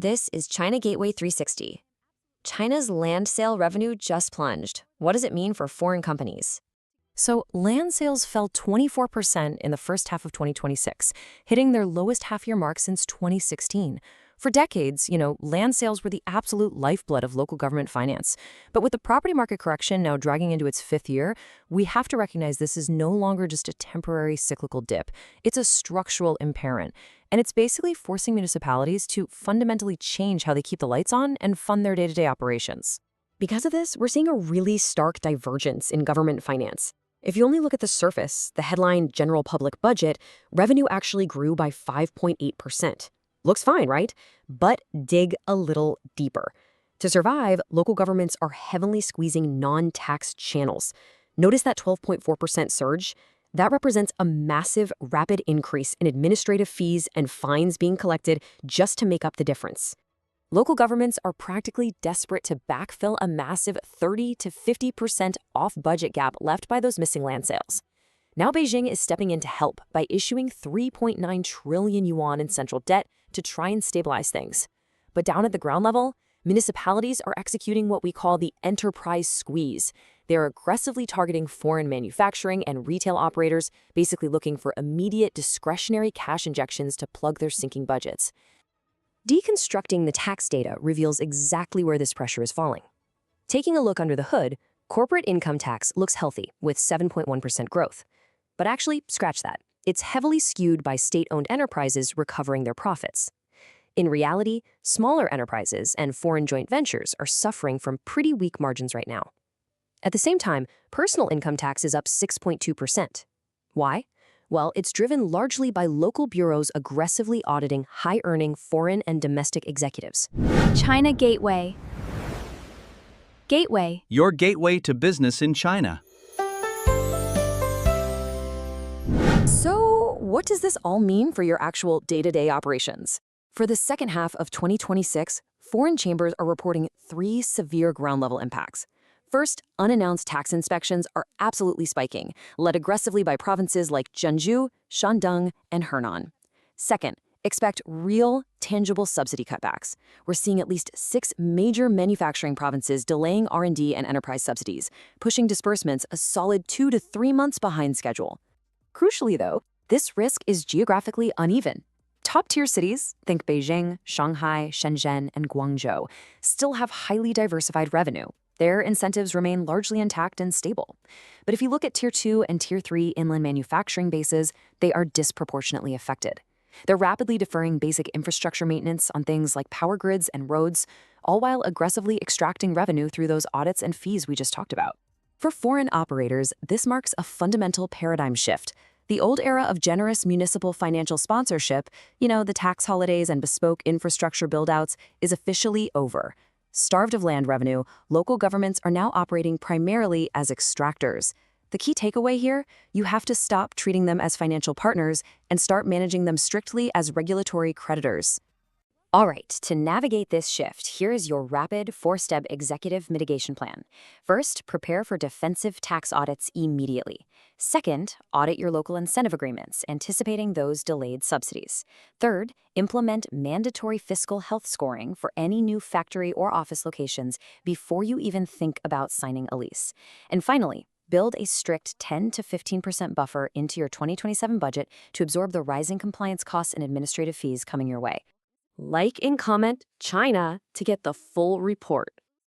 This is China Gateway 360. China's land sale revenue just plunged. What does it mean for foreign companies? So, land sales fell 24% in the first half of 2026, hitting their lowest half-year mark since 2016. For decades, land sales were the absolute lifeblood of local government finance. But with the property market correction now dragging into its fifth year, we have to recognize this is no longer just a temporary cyclical dip. It's a structural impairment. And it's basically forcing municipalities to fundamentally change how they keep the lights on and fund their day-to-day operations. Because of this, we're seeing a really stark divergence in government finance. If you only look at the surface, the headline general public budget, revenue actually grew by 5.8%. Looks fine, right? But dig a little deeper. To survive, local governments are heavily squeezing non-tax channels. Notice that 12.4% surge? That represents a massive, rapid increase in administrative fees and fines being collected just to make up the difference. Local governments are practically desperate to backfill a massive 30 to 50% off-budget gap left by those missing land sales. Now Beijing is stepping in to help by issuing 3.9 trillion yuan in central debt to try and stabilize things. But down at the ground level, municipalities are executing what we call the enterprise squeeze. They're aggressively targeting foreign manufacturing and retail operators, basically looking for immediate discretionary cash injections to plug their sinking budgets. Deconstructing the tax data reveals exactly where this pressure is falling. Taking a look under the hood, corporate income tax looks healthy with 7.1% growth. But actually, scratch that. It's heavily skewed by state-owned enterprises recovering their profits. In reality, smaller enterprises and foreign joint ventures are suffering from pretty weak margins right now. At the same time, personal income tax is up 6.2%. Why? Well, it's driven largely by local bureaus aggressively auditing high-earning foreign and domestic executives. China Gateway. Gateway. Your gateway to business in China. So, what does this all mean for your actual day-to-day operations? For the second half of 2026, foreign chambers are reporting 3 severe ground-level impacts. First, unannounced tax inspections are absolutely spiking, led aggressively by provinces like Zhengzhou, Shandong, and Henan. Second, expect real, tangible subsidy cutbacks. We're seeing at least 6 major manufacturing provinces delaying R&D and enterprise subsidies, pushing disbursements a solid 2 to 3 months behind schedule. Crucially, though, this risk is geographically uneven. Top-tier cities, think Beijing, Shanghai, Shenzhen, and Guangzhou, still have highly diversified revenue. Their incentives remain largely intact and stable. But if you look at Tier 2 and Tier 3 inland manufacturing bases, they are disproportionately affected. They're rapidly deferring basic infrastructure maintenance on things like power grids and roads, all while aggressively extracting revenue through those audits and fees we just talked about. For foreign operators, this marks a fundamental paradigm shift. The old era of generous municipal financial sponsorship, the tax holidays and bespoke infrastructure buildouts, is officially over. Starved of land revenue, local governments are now operating primarily as extractors. The key takeaway here, you have to stop treating them as financial partners and start managing them strictly as regulatory creditors. All right, to navigate this shift, here is your rapid 4-step executive mitigation plan. First, prepare for defensive tax audits immediately. Second, audit your local incentive agreements, anticipating those delayed subsidies. Third, implement mandatory fiscal health scoring for any new factory or office locations before you even think about signing a lease. And finally, build a strict 10 to 15% buffer into your 2027 budget to absorb the rising compliance costs and administrative fees coming your way. Like and comment China to get the full report.